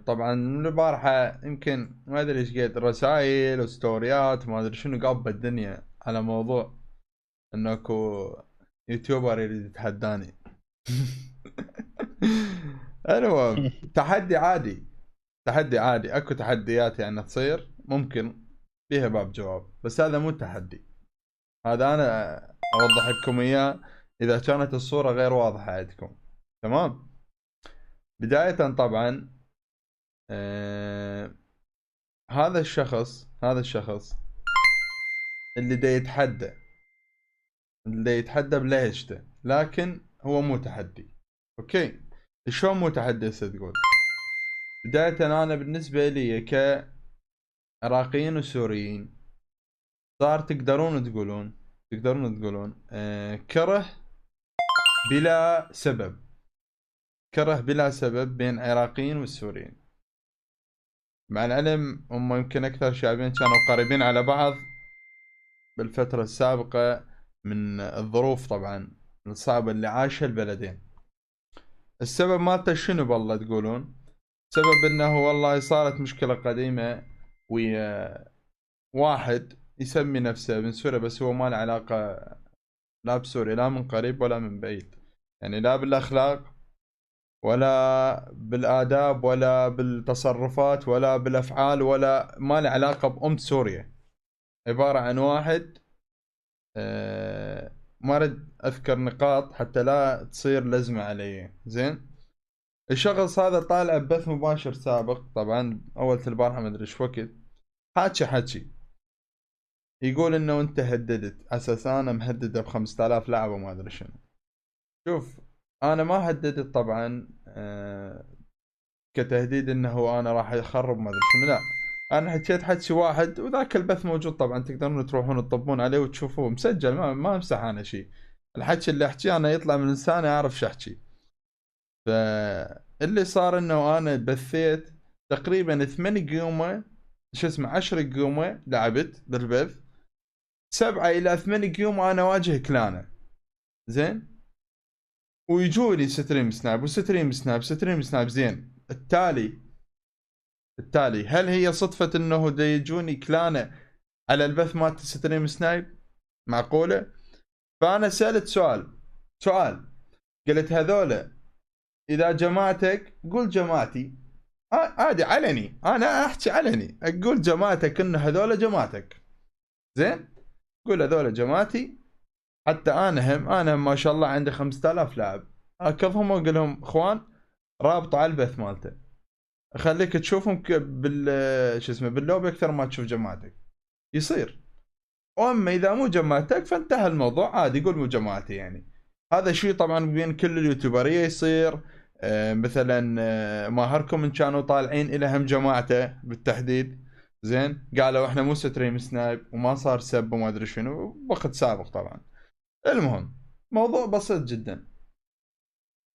طبعا من البارحة يمكن ما ادري ايش قد رسائل وستوريات ما ادري شنو قاب الدنيا على موضوع انه اكو يوتيوبر يريد يتحداني. المهم تحدي عادي، تحدي عادي، اكو تحديات يعني تصير ممكن فيها باب جواب، بس هذا مو تحدي. هذا انا اوضح لكم اياه اذا كانت الصورة غير واضحة عندكم. تمام. بداية طبعا آه هذا الشخص اللي دا يتحدى، اللي دا يتحدى بلهجته، لكن هو مو تحدي. اوكي، شلون مو تحدي هسه تقول؟ بداية انا بالنسبة لي كعراقيين وسوريين صار تقدرون تقولون كره بلا سبب، كره بلا سبب بين عراقيين والسوريين، مع العلم هم يمكن اكثر شعبين كانوا قريبين على بعض بالفترة السابقة من الظروف طبعا الصعبة اللي عاشها البلدين. السبب مالته شنو بالله تقولون؟ سبب انه والله صارت مشكلة قديمة ويا واحد يسمي نفسه من سوريا، بس هو ما له علاقة لا بسوريا لا من قريب ولا من بعيد، يعني لا بالاخلاق ولا بالآداب ولا بالتصرفات ولا بالافعال، ولا ما له علاقة بأم سوريا. عبارة عن واحد ما ارد اذكر نقاط حتى لا تصير لزمة علي. زين، الشخص هذا طالع ببث مباشر سابق طبعا اول البارحة ما ادري ايش وقت، حكي يقول انه انت هددت اساس انا مهدده ب 5000 لاعب وما ادري شنو. شوف، انا ما هددت طبعا كتهديد انه انا راح اخرب ما ادري شنو، لا. انا حكيت حكي واحد وذاك البث موجود طبعا، تقدرون تروحون تطبون عليه وتشوفوه مسجل، ما امسح انا شيء. الحكي اللي احكيه انا يطلع من لساني اعرف شو احكي. فاللي صار انه انا بثيت تقريبا 8 قيومه، شو اسمه 10 قيومه لعبت بالبث، 7 إلى 8 قيوم انا واجه كلانه. زين، ويجوني ستريم سناب وستريم سناب ستريم سناب. زين، التالي هل هي صدفة انه دا يجوني كلانه على البث مالت ستريم سنايب؟ معقولة؟ فانا سألت سؤال، قلت هذولا اذا جماعتك قول جماعتي، عادي علني، انا احكي علني اقول جماعتك انه هذولا جماعتك. زين، قول هذولا جماعتي، حتى انا هم ما شاء الله عندي 5000 لاعب، اكظهم واقول لهم اخوان رابطوا على البث مالته، اخليك تشوفهم شو اسمه باللوب اكثر ما تشوف جماعتك يصير. واما اذا مو جماعتك فانتهى الموضوع، عادي قول مو جماعتي يعني. هذا شيء طبعا بين كل اليوتيوبريه يصير. مثلا ماهركم ان كانوا طالعين الى هم جماعته بالتحديد. زين، قالوا احنا مو ستريم سنايب وما صار سب وما ادري شنو وقت سابق طبعا. المهم، موضوع بسيط جدا.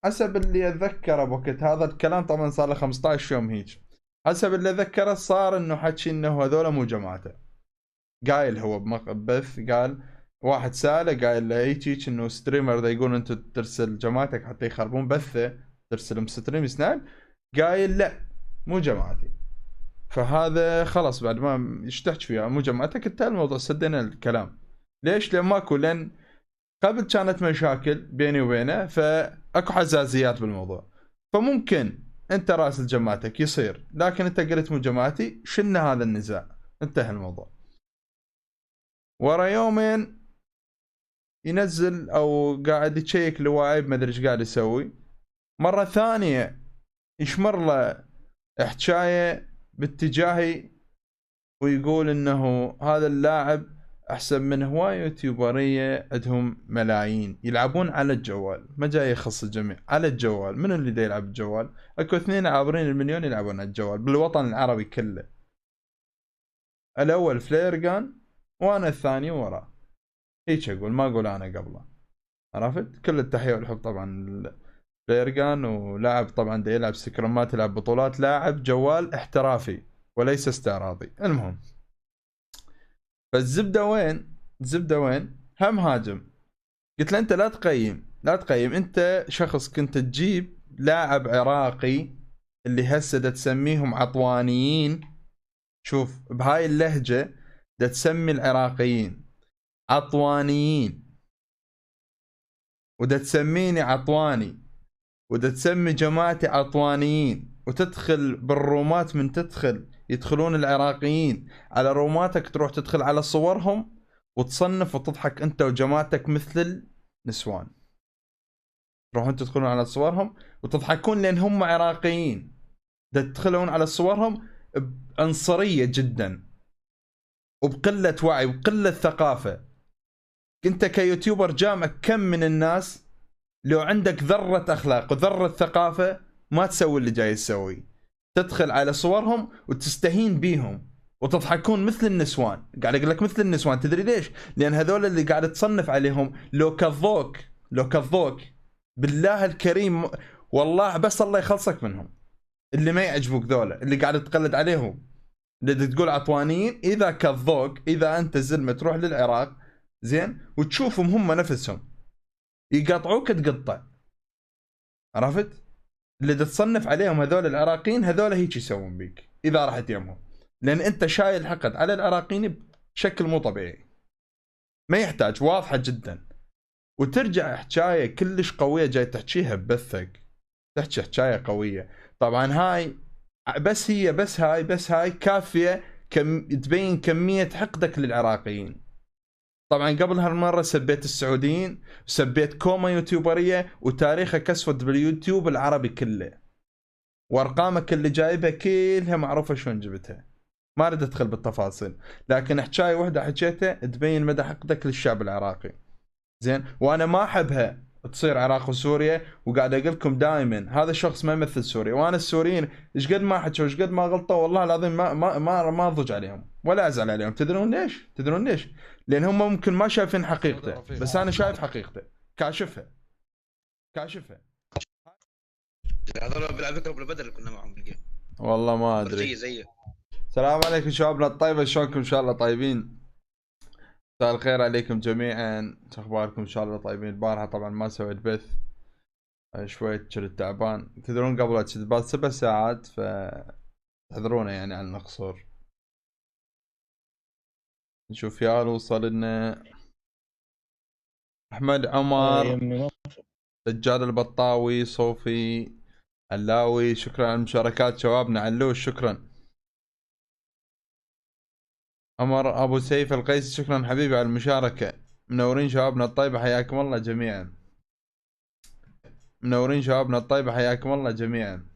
حسب اللي اتذكره بوقت هذا الكلام، طبعا صار له 15 يوم هيك، حسب اللي اتذكره صار انه حكي انه هذول مو جماعته. قايل هو ببث، قال واحد ساله قايل له هيك انه ستريمر ذا يقول انت ترسل جماعتك حتى يخربون بثه، ترسلهم ستريم سناب. قايل لا مو جماعتي. فهذا خلاص بعد ما ايش تحكي فيها مو جماعتك، انتهى الموضوع، سدينا الكلام. ليش؟ لان ماكو، لان قبل كانت مشاكل بيني وبينه، فاكو حزازيات بالموضوع. فممكن انت راسل جماعتك يصير، لكن انت قلت مو جماعتي، شلنا هذا النزاع، انتهى الموضوع. ورا يومين ينزل او قاعد يتشيك لواعيب ما ادري ايش قاعد يسوي، مره ثانيه يشمر له حكايه باتجاهي ويقول انه هذا اللاعب احسن من هواي يوتيوبريه عندهم ملايين يلعبون على الجوال، ما جاي يخص الجميع، على الجوال. من اللي دا يلعب الجوال؟ اكو اثنين عابرين المليون يلعبون على الجوال بالوطن العربي كله. الاول فليرجان وانا الثاني وراه. هيك اقول، ما اقول انا قبله. عرفت؟ كل التحيه والحب طبعا فليرجان، ولاعب طبعا دا يلعب سكرمات، يلعب بطولات، لاعب جوال احترافي وليس استعراضي. المهم، فالزبده وين؟ الزبده وين؟ هم هاجم. قلت له انت لا تقيم انت شخص كنت تجيب لاعب عراقي اللي هسه دا تسميهم عطوانيين، شوف بهاي اللهجة دا تسمي العراقيين عطوانيين، ودا تسميني عطواني، ودا تسمي جماعتي عطوانيين، وتدخل بالرومات، من تدخل يدخلون العراقيين على روماتك، تروح تدخل على صورهم وتصنف وتضحك انت وجماعتك مثل النسوان. تروحون تدخلون على صورهم وتضحكون لان هم عراقيين، تدخلون على صورهم بعنصرية جدا وبقلة وعي وبقلة ثقافة. انت كيوتيوبر جامع كم من الناس لو عندك ذرة اخلاق وذرة ثقافة ما تسوي اللي جاي تسوي، تدخل على صورهم وتستهين بيهم وتضحكون مثل النسوان. قاعد اقول لك مثل النسوان، تدري ليش؟ لان هذول اللي قاعد تصنف عليهم لو كذوك، لو كذوك بالله الكريم والله بس الله يخلصك منهم. اللي ما يعجبوك ذولا اللي قاعد تقلد عليهم، اللي تقول عطوانيين، اذا كذوك، اذا انت زلمه تروح للعراق زين وتشوفهم هم نفسهم يقطعوك تقطع، عرفت؟ اللي تصنف عليهم هذول العراقيين هذول هيك يسوون بيك اذا رحت يمهم، لان انت شايل حقد على العراقيين بشكل مو طبيعي ما يحتاج، واضحه جدا. وترجع حكايه كلش قويه جاي تحكيها ببثك، تحكي حكايه قويه. طبعا هاي بس هاي كافيه تبين كميه حقدك للعراقيين. طبعا قبل هالمره سبيت السعوديين وسبيت كوما يوتيوبريه وتاريخك اسود باليوتيوب العربي كله، وارقامك اللي جايبها كلها معروفه شلون جبتها، ما اريد ادخل بالتفاصيل، لكن حكايه واحده حكيتها تبين مدى حقدك للشعب العراقي. زين، وانا ما احبها تصير عراق وسوريا، وقاعد اقول لكم دائما هذا الشخص ما يمثل سوريا، وانا السوريين ايش قد ما حكوا ايش قد ما غلطوا والله العظيم ما اضج عليهم ولا ازعل عليهم. تدرون ليش؟ تدرون ليش؟ لان هم ممكن ما شايفين حقيقته، بس انا شايف حقيقته، كاشفها كاشفها. هذول على فكره بالبدر كنا معهم بالجيم. والله ما ادري. زيه. السلام عليكم شبابنا الطيبه، شلونكم؟ ان شاء الله طيبين. مساء الخير عليكم جميعا، شو اخباركم؟ ان شاء الله طيبين. البارحه طبعا ما سويت بث، شوية كنت تعبان. تدرون قبل كنت بعد 7 ساعات، ف تحذرونا يعني عن القصور. نشوف يا وصل لنا احمد عمر، دجال البطاوي، صوفي علاوي، شكرا على المشاركات شبابنا. علوش شكرا. عمر ابو سيف القيسي شكرا حبيبي على المشاركة. منورين شبابنا الطيبة، حياكم الله جميعا. منورين شبابنا الطيبة، حياكم الله جميعا.